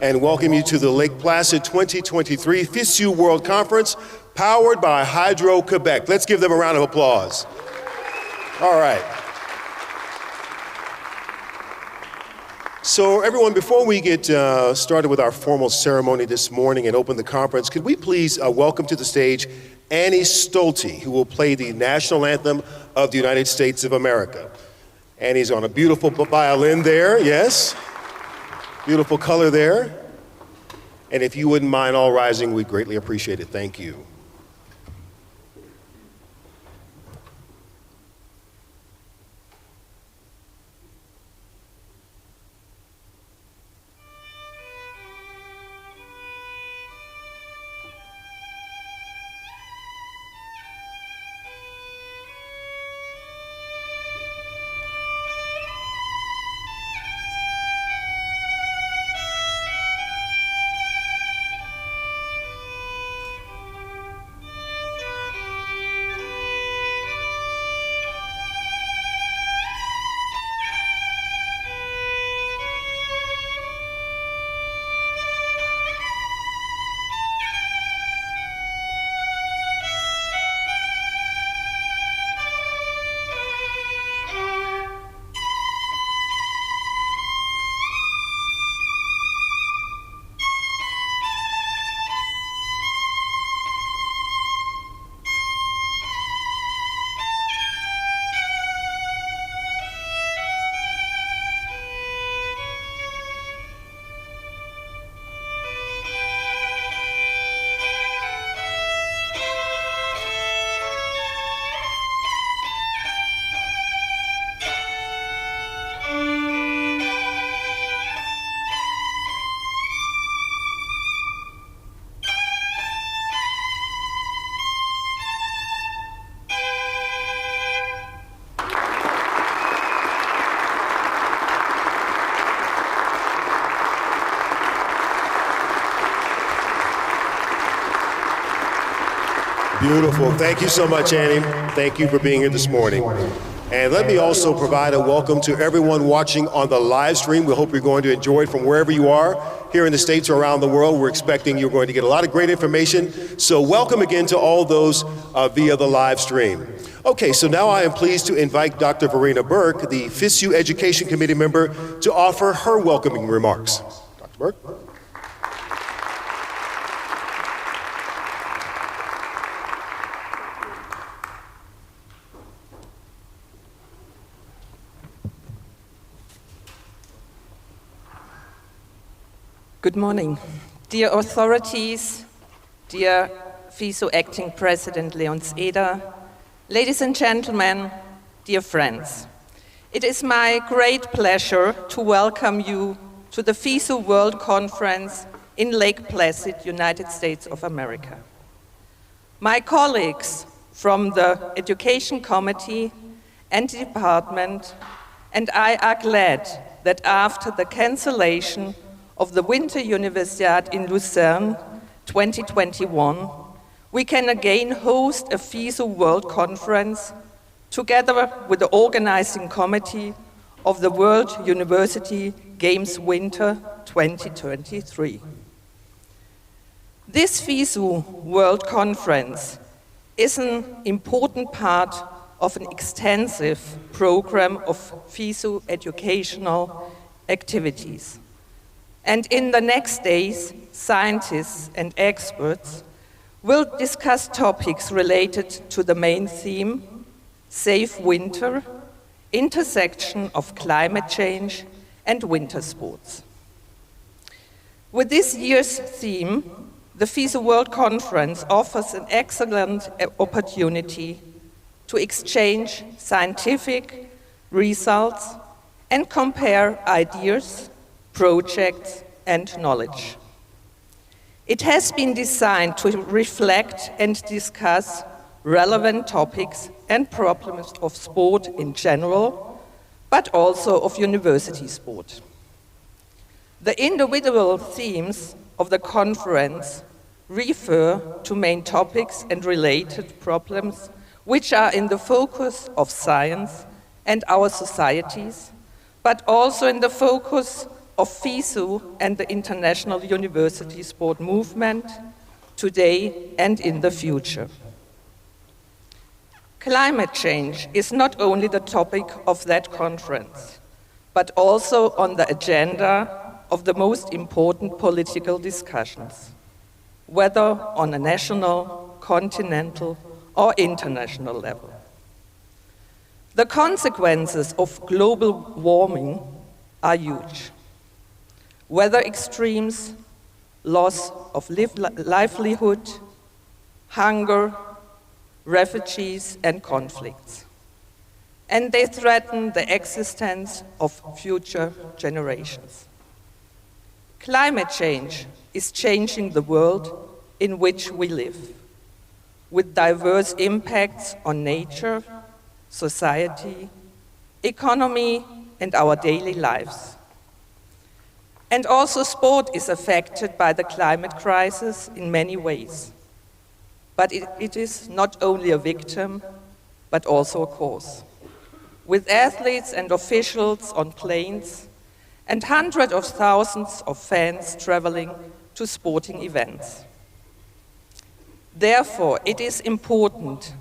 and welcome you to the Lake Placid 2023 FISU World Conference, powered by Hydro-Quebec. Let's give them a round of applause. All right. So everyone, before we get started with our formal ceremony this morning and open the conference, could we please welcome to the stage Annie Stolte, who will play the national anthem of the United States of America. Annie's on a beautiful violin there, yes. Beautiful color there. And if you wouldn't mind all rising, we'd greatly appreciate it. Thank you. Beautiful. Thank you so much, Annie. Thank you for being here this morning. And let me also provide a welcome to everyone watching on the live stream. We hope you're going to enjoy it from wherever you are here in the States or around the world. We're expecting you're going to get a lot of great information. So welcome again to all those via the live stream. Okay, so now I am pleased to invite Dr. Verena Burke, the FISU Education Committee member, to offer her welcoming remarks. Dr. Burke. Good morning. Dear authorities, dear FISU Acting President Leons Eder, ladies and gentlemen, dear friends. It is my great pleasure to welcome you to the FISU World Conference in Lake Placid, United States of America. My colleagues from the Education Committee and the Department and I are glad that after the cancellation of the Winter Universiade in Lucerne 2021, we can again host a FISU World Conference together with the organizing committee of the World University Games Winter 2023. This FISU World Conference is an important part of an extensive program of FISU educational activities. And in the next days, scientists and experts will discuss topics related to the main theme, safe winter, intersection of climate change and winter sports. With this year's theme, the FISU World Conference offers an excellent opportunity to exchange scientific results and compare ideas, projects, and knowledge. It has been designed to reflect and discuss relevant topics and problems of sport in general, but also of university sport. The individual themes of the conference refer to main topics and related problems which are in the focus of science and our societies, but also in the focus of FISU and the international university sport movement today and in the future. Climate change is not only the topic of that conference, but also on the agenda of the most important political discussions, whether on a national, continental, or international level. The consequences of global warming are huge. Weather extremes, loss of livelihood, hunger, refugees, and conflicts. And they threaten the existence of future generations. Climate change is changing the world in which we live, with diverse impacts on nature, society, economy, and our daily lives. And also sport is affected by the climate crisis in many ways. But it is not only a victim, but also a cause. With athletes and officials on planes and hundreds of thousands of fans traveling to sporting events. Therefore, it is important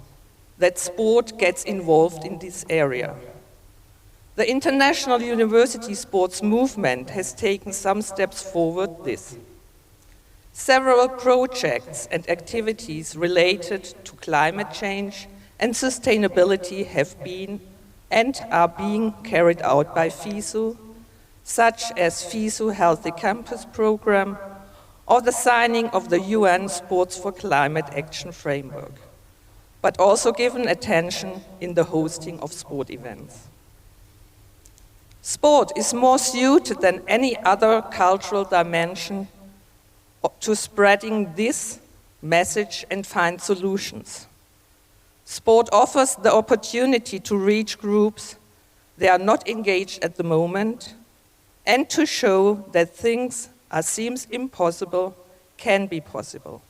that sport gets involved in this area. The international university sports movement has taken some steps forward this. Several projects and activities related to climate change and sustainability have been and are being carried out by FISU, such as FISU Healthy Campus Program or the signing of the UN Sports for Climate Action Framework, but also given attention in the hosting of sport events. Sport is more suited than any other cultural dimension to spreading this message and find solutions. Sport offers the opportunity to reach groups that are not engaged at the moment and to show that things that seem impossible can be possible.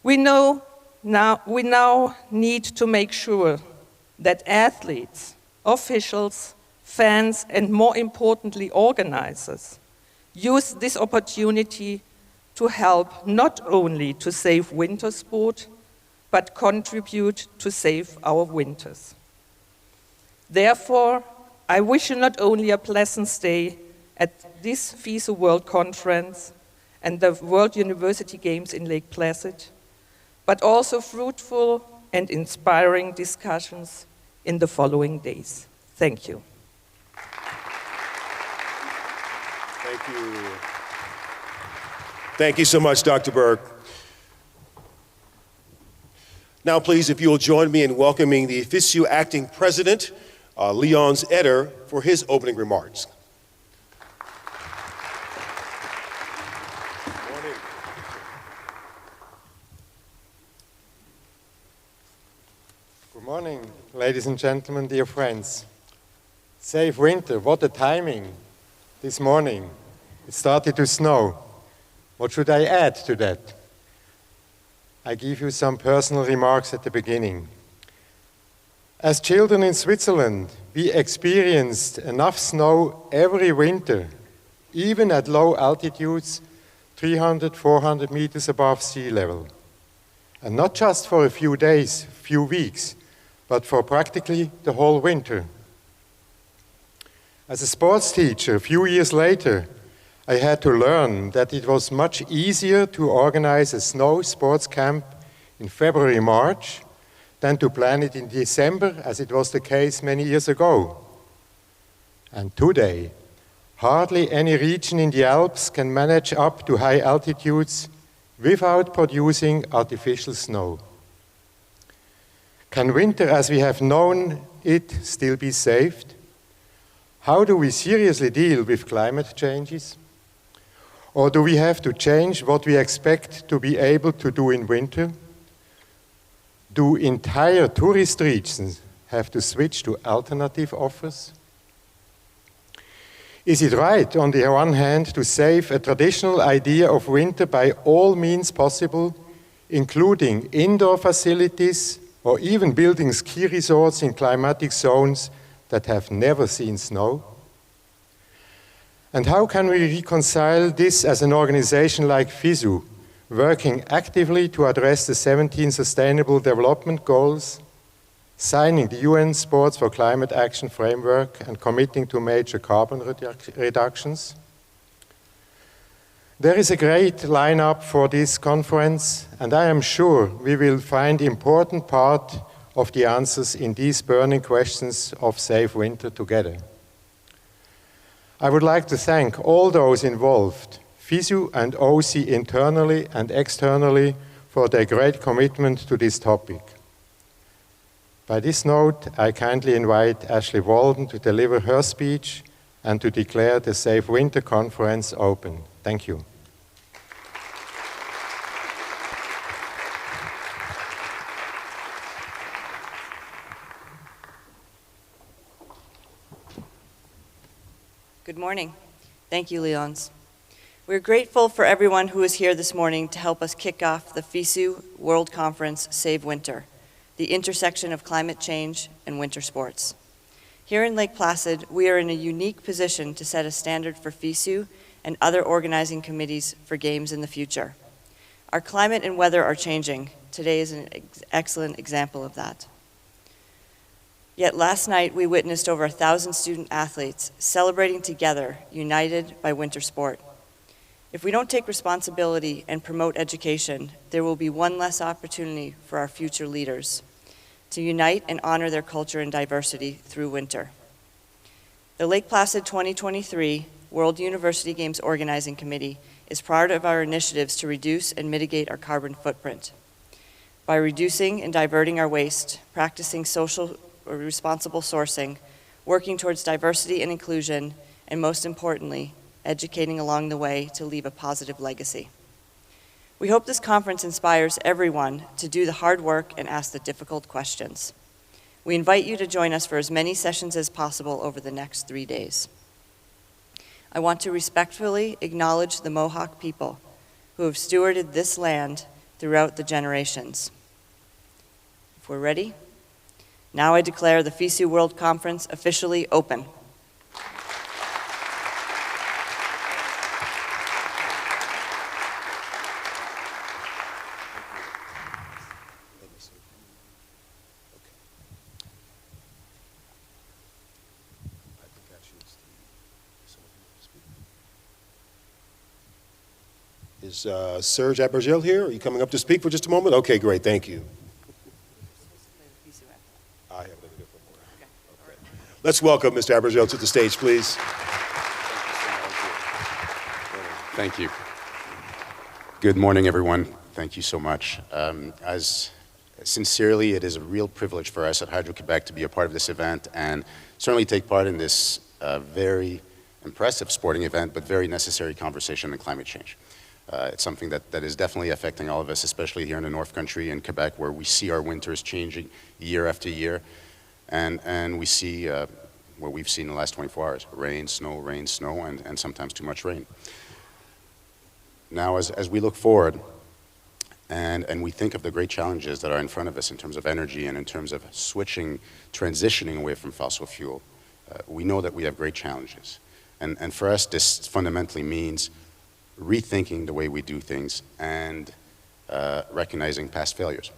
We now need to make sure that athletes, officials, fans, and more importantly, organizers use this opportunity to help not only to save winter sport, but contribute to save our winters. Therefore, I wish you not only a pleasant stay at this FISU World Conference and the World University Games in Lake Placid, but also fruitful and inspiring discussions in the following days. Thank you. Thank you. Thank you so much, Dr. Berg. Now, please, if you will join me in welcoming the FISU Acting President, Leons Eder, for his opening remarks. Good morning, ladies and gentlemen, dear friends. Safe winter, what a timing this morning. It started to snow. What should I add to that? I give you some personal remarks at the beginning. As children in Switzerland, we experienced enough snow every winter, even at low altitudes, 300, 400 meters above sea level. And not just for a few days, few weeks, but for practically the whole winter. As a sports teacher, a few years later, I had to learn that it was much easier to organize a snow sports camp in February, March, than to plan it in December, as it was the case many years ago. And today, hardly any region in the Alps can manage up to high altitudes without producing artificial snow. Can winter, as we have known it, still be saved? How do we seriously deal with climate changes? Or do we have to change what we expect to be able to do in winter? Do entire tourist regions have to switch to alternative offers? Is it right, on the one hand, to save a traditional idea of winter by all means possible, including indoor facilities or even building ski resorts in climatic zones that have never seen snow? And how can we reconcile this as an organization like FISU, working actively to address the 17 Sustainable Development Goals, signing the UN Sports for Climate Action Framework and committing to major carbon reductions? There is a great lineup for this conference, and I am sure we will find important part of the answers in these burning questions of safe winter together. I would like to thank all those involved, FISU and OC internally and externally, for their great commitment to this topic. By this note, I kindly invite Ashley Walden to deliver her speech and to declare the Safe Winter Conference open. Thank you. Good morning. Thank you, Leons. We're grateful for everyone who is here this morning to help us kick off the FISU World Conference Save Winter, the intersection of climate change and winter sports. Here in Lake Placid, we are in a unique position to set a standard for FISU and other organizing committees for games in the future. Our climate and weather are changing. Today is an excellent example of that. Yet last night, we witnessed over 1,000 student athletes celebrating together, united by winter sport. If we don't take responsibility and promote education, there will be one less opportunity for our future leaders to unite and honor their culture and diversity through winter. The Lake Placid 2023 World University Games Organizing Committee is part of our initiatives to reduce and mitigate our carbon footprint. By reducing and diverting our waste, practicing social or responsible sourcing, working towards diversity and inclusion, and most importantly, educating along the way to leave a positive legacy. We hope this conference inspires everyone to do the hard work and ask the difficult questions. We invite you to join us for as many sessions as possible over the next 3 days. I want to respectfully acknowledge the Mohawk people who have stewarded this land throughout the generations. If we're ready, now I declare the FISU World Conference officially open. Is Serge Abergil here? Are you coming up to speak for just a moment? Okay, great, thank you. I have a different one. Okay. Let's welcome Mr. Abergil to the stage, please. Thank you. Good morning, everyone. Thank you so much. Sincerely, it is a real privilege for us at Hydro-Quebec to be a part of this event and certainly take part in this very impressive sporting event, but very necessary conversation on climate change. It's something that is definitely affecting all of us, especially here in the North Country in Quebec, where we see our winters changing year after year, and we see what we've seen in the last 24 hours, rain, snow, and sometimes too much rain. Now, as we look forward, and we think of the great challenges that are in front of us in terms of energy and in terms of transitioning away from fossil fuel, we know that we have great challenges. And for us, this fundamentally means rethinking the way we do things and recognizing past failures.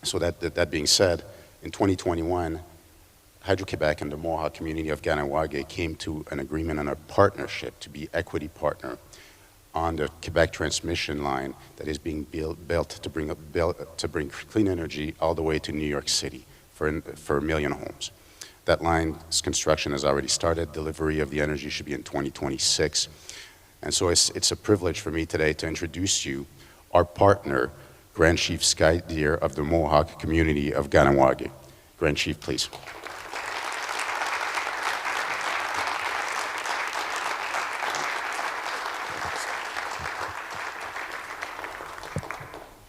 So that being said, in 2021, Hydro-Quebec and the Mohawk community of Ganawage came to an agreement on a partnership to be equity partner on the Quebec transmission line that is being built to bring clean energy all the way to New York City for 1 million homes. That line's construction has already started. Delivery of the energy should be in 2026. And so it's a privilege for me today to introduce you our partner, Grand Chief Sky Deer of the Mohawk community of Ganawage. Grand Chief, please.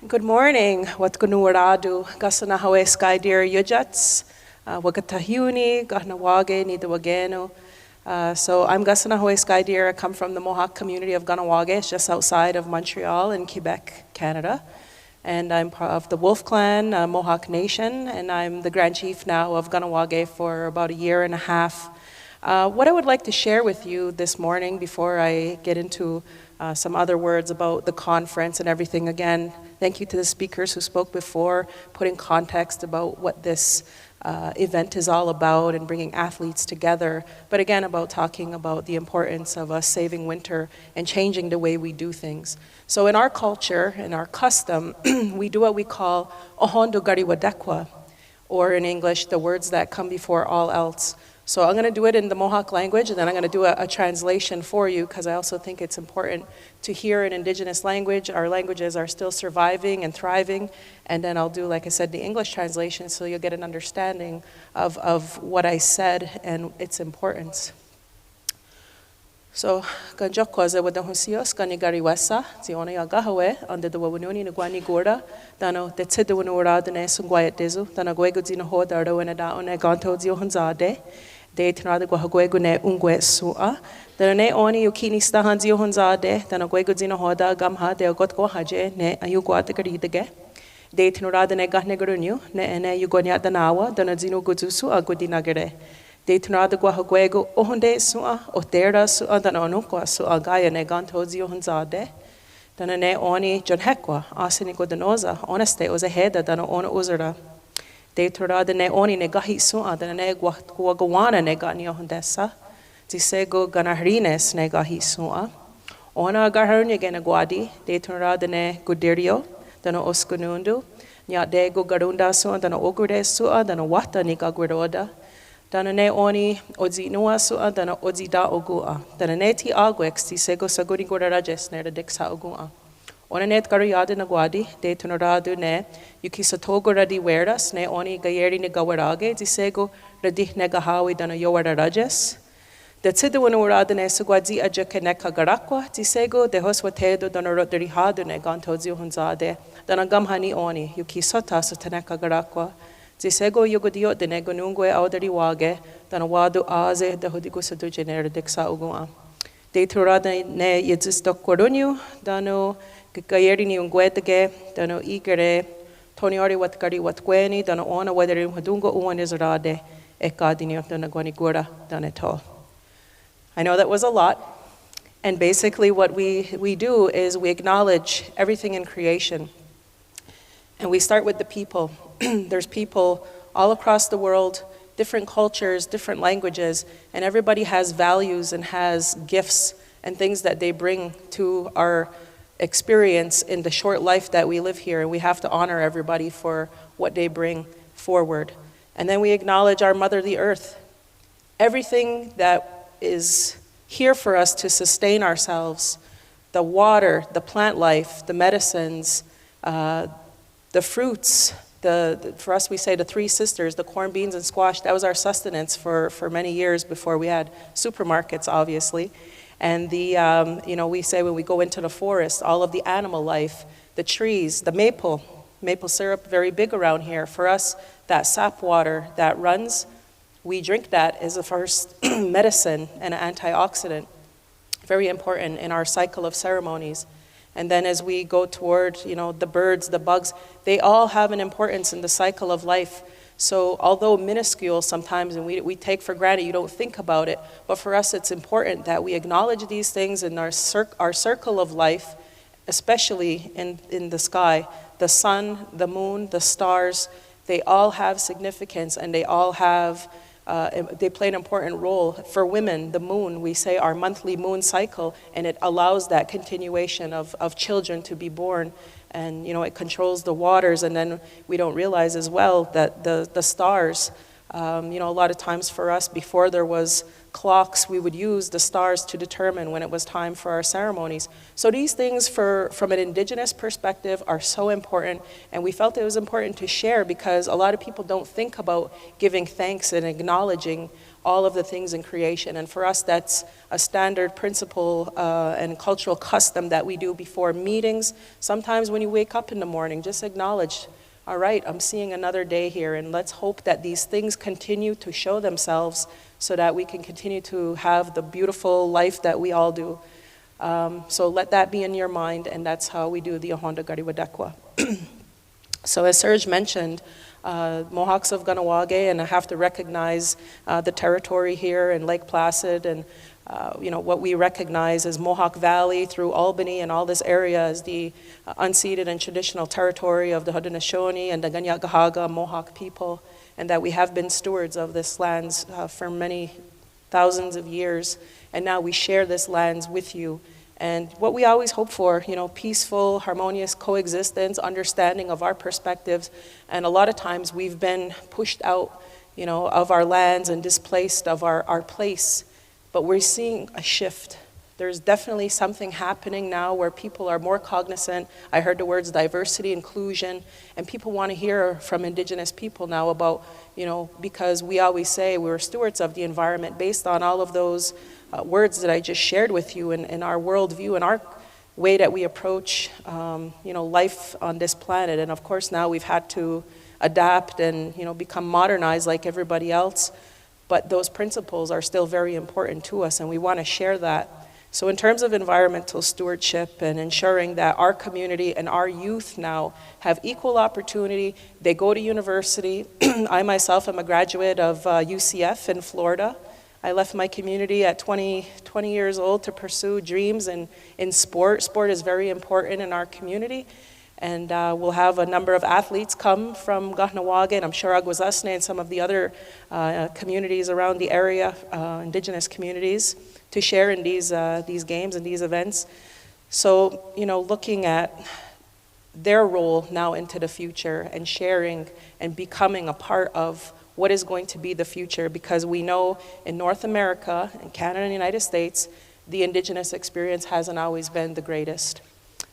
Good morning. Wat kunuwaradu gasana hawe Sky Deer yujats wagatahuni Ganawage nidawageno. So I'm Gasana Hoy Sky Deer. I come from the Mohawk community of Ganawage, just outside of Montreal in Quebec, Canada. And I'm part of the Wolf Clan, Mohawk Nation, and I'm the Grand Chief now of Ganawage for about 1.5 years. What I would like to share with you this morning before I get into some other words about the conference and everything, again, thank you to the speakers who spoke before, putting context about what this event is all about and bringing athletes together, but again about talking about the importance of us saving winter and changing the way we do things. So in our culture, in our custom, we do what we call Ohondo Gariwadekwa, or in English, the words that come before all else. So I'm going to do it in the Mohawk language, and then I'm going to do a translation for you, because I also think it's important to hear an indigenous language. Our languages are still surviving and thriving, and then I'll do, like I said, the English translation, so you'll get an understanding of what I said and its importance. So, kan jokkoza wadang husios kan igari wesa, ziona ya gahawe, ande the wawununi na guani gorda, dano te tida wanura dane sungwayat dezu, dana gwego zina hoda ardo ena da one ganto zio hanzade, de tinada gwahagwego ne ungwe sua, dana ne oni yukini stahan zio hanzade, dana gwego zina hoda gamha de agot gwahaje ne ayugwata garidage, de tinura dane gahne garunyu, ne ene yugonya danawa, dana zino guzusu agudinagere. De tunada guahagwego ohonde sua otera sua dana onukwa sua gaya ne gantozi ohonzade dana ne oni jonhekwa asini godanoza honeste oza heda dana ona uzara de tunada ne oni ne gahi sua dana ne guagawana ne gani ohondesa zisego ganahrines ne gahi sua ona gaharnya gena guadi de tunada ne gudirio dana oskunundu nya de go garunda sua dana ogurde sua dana wata ni gagweroda dana ne oni ozi nua sua dana ozi da ogua dana ne ti agwex ti sego saguri gora rajes ne diksa ogua ona net gariyada na guadi de tunaradu ne yuki satogo radi weras ne oni gayeri ne gawarage ti sego radi ne gahawi dana yowara rajes de tsidu wana urada ne sugwadzi aja keneka garakwa ti sego de hoswatedo dana rodari hadu ne gantozi hunzade dana gamhani oni yuki sota sataneka garakwa Zisego yugodio de negonungwe audari wage, dana wadu aze de hodigusa genere dexa ugua. De turada ne yedzistok korunyu, dano gayeri ni ungwetage, dano igere, toniori watkari watgweni, dana ona wederi hadungo uan izrade, ekadinio dana guanigura, dana to. I know that was a lot, and basically what we do is we acknowledge everything in creation. And we start with the people. There's people all across the world, different cultures, different languages, and everybody has values and has gifts and things that they bring to our experience in the short life that we live here, and we have to honor everybody for what they bring forward. And then we acknowledge our mother, the earth. Everything that is here for us to sustain ourselves, the water, the plant life, the medicines, the fruits, for us we say the three sisters, the corn, beans, and squash, that was our sustenance for many years before we had supermarkets, obviously. And we say when we go into the forest, all of the animal life, the trees, the maple syrup, very big around here. For us, that sap water that runs, we drink that as a first medicine and an antioxidant, very important in our cycle of ceremonies. And then as we go toward, the birds, the bugs, they all have an importance in the cycle of life. So although minuscule sometimes, and we take for granted, you don't think about it, but for us it's important that we acknowledge these things in our circle of life, especially in the sky. The sun, the moon, the stars, they all have significance, and they all have they play an important role. For women, the moon, we say our monthly moon cycle, and it allows that continuation of children to be born. And it controls the waters, and then we don't realize as well that the stars, a lot of times for us, before there was clocks, we would use the stars to determine when it was time for our ceremonies. So these things from an indigenous perspective are so important, and we felt it was important to share because a lot of people don't think about giving thanks and acknowledging all of the things in creation. And for us, that's a standard principle and cultural custom that we do before meetings. Sometimes when you wake up in the morning, just acknowledge, all right, I'm seeing another day here, and let's hope that these things continue to show themselves so that we can continue to have the beautiful life that we all do. So let that be in your mind, and that's how we do the Ahonda Gariwadekwa. So as Serge mentioned, Mohawks of Ganawage, and I have to recognize the territory here in Lake Placid and what we recognize as Mohawk Valley through Albany and all this area as the unceded and traditional territory of the Haudenosaunee and the Kanien'kehá:ka Mohawk people, and that we have been stewards of this lands for many thousands of years, and now we share this lands with you. And what we always hope for, peaceful, harmonious coexistence, understanding of our perspectives, and a lot of times we've been pushed out, of our lands and displaced of our place. But we're seeing a shift. There's definitely something happening now where people are more cognizant. I heard the words diversity, inclusion, and people want to hear from Indigenous people now about, because we always say we're stewards of the environment based on all of those words that I just shared with you in our worldview and our way that we approach, life on this planet. And of course now we've had to adapt and, become modernized like everybody else. But those principles are still very important to us, and we want to share that. So in terms of environmental stewardship and ensuring that our community and our youth now have equal opportunity, they go to university. I myself am a graduate of UCF in Florida. I left my community at 20 years old to pursue dreams in sport. Sport is very important in our community. And we'll have a number of athletes come from Kahnawake, and I'm sure Aguasasne and some of the other communities around the area, Indigenous communities, to share in these games and these events. So, looking at their role now into the future and sharing and becoming a part of what is going to be the future, because we know in North America, in Canada and the United States, the Indigenous experience hasn't always been the greatest.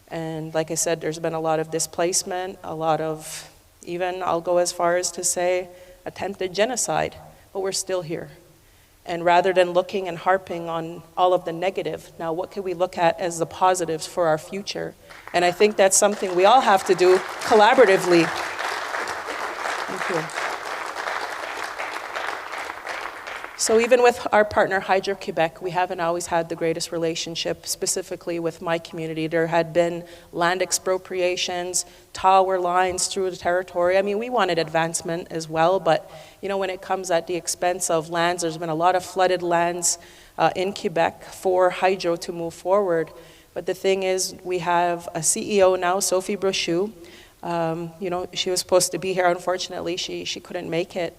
And like I said, there's been a lot of displacement, a lot of, even I'll go as far as to say, attempted genocide, but we're still here. And rather than looking and harping on all of the negative, now what can we look at as the positives for our future? And I think that's something we all have to do collaboratively. Thank you. So even with our partner Hydro-Quebec, we haven't always had the greatest relationship, specifically with my community. There had been land expropriations, tower lines through the territory. I mean, we wanted advancement as well, but when it comes at the expense of lands, there's been a lot of flooded lands in Quebec for hydro to move forward. But the thing is, we have a CEO now, Sophie Brochu. She was supposed to be here. Unfortunately, she couldn't make it.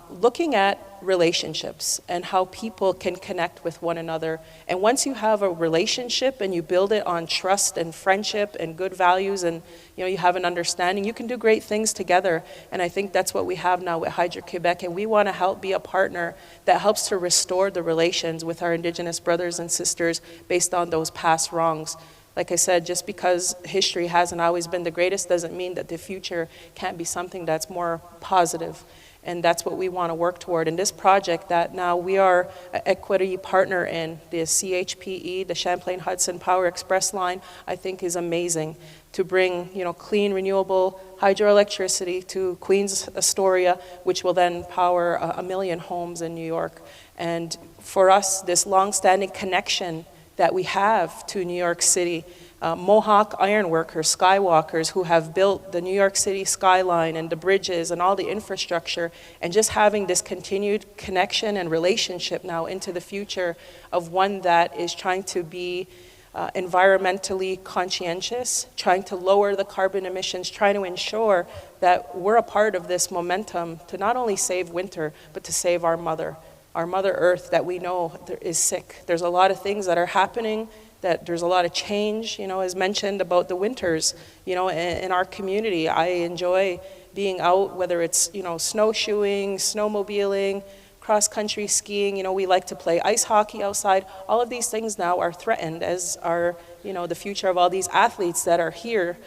Looking at relationships and how people can connect with one another. And once you have a relationship and you build it on trust and friendship and good values and you have an understanding, you can do great things together. And I think that's what we have now with Hydro-Quebec, and we want to help be a partner that helps to restore the relations with our Indigenous brothers and sisters based on those past wrongs. Like I said, just because history hasn't always been the greatest doesn't mean that the future can't be something that's more positive. And that's what we want to work toward. And this project that now we are an equity partner in, the CHPE, the Champlain Hudson Power Express line, I think is amazing to bring clean, renewable hydroelectricity to Queens Astoria, which will then power 1 million homes in New York. And for us, this long-standing connection that we have to New York City, Mohawk ironworkers, skywalkers who have built the New York City skyline and the bridges and all the infrastructure, and just having this continued connection and relationship now into the future of one that is trying to be environmentally conscientious, trying to lower the carbon emissions, trying to ensure that we're a part of this momentum to not only save winter, but to save our Mother Earth that we know is sick. There's a lot of things that are happening, that there's a lot of change, as mentioned about the winters, in our community. I enjoy being out, whether it's, snowshoeing, snowmobiling, cross-country skiing. We like to play ice hockey outside. All of these things now are threatened, as are, the future of all these athletes that are here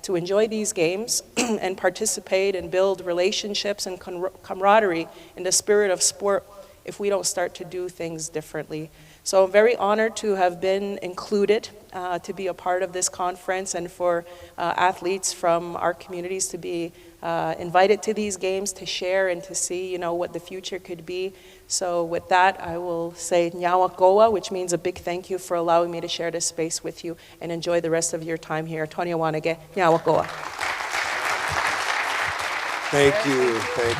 to enjoy these games and participate and build relationships and camaraderie in the spirit of sport if we don't start to do things differently. So I'm very honored to have been included, to be a part of this conference, and for athletes from our communities to be invited to these games to share and to see, what the future could be. So with that, I will say Nyawakoa, which means a big thank you for allowing me to share this space with you, and enjoy the rest of your time here. Tony Awanage, Nyawakoa. Thank you, thank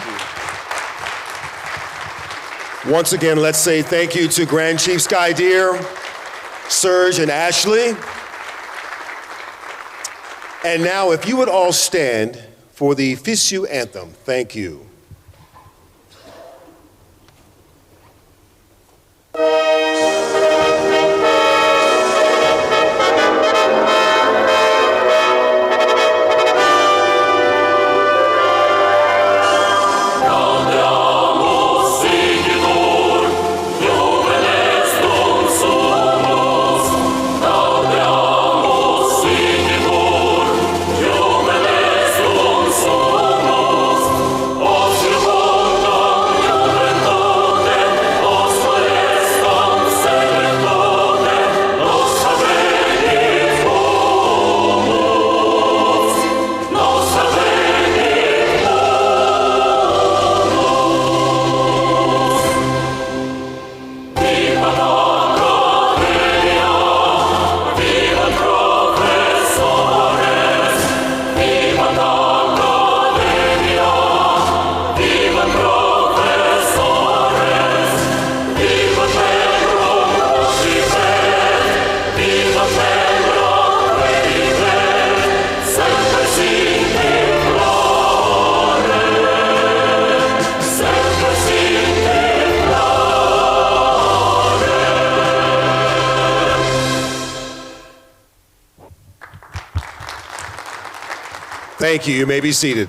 you. Once again, let's say thank you to Grand Chief Skydeer, Serge, and Ashley. And now, if you would all stand for the FISU anthem, thank you. Thank you. You may be seated.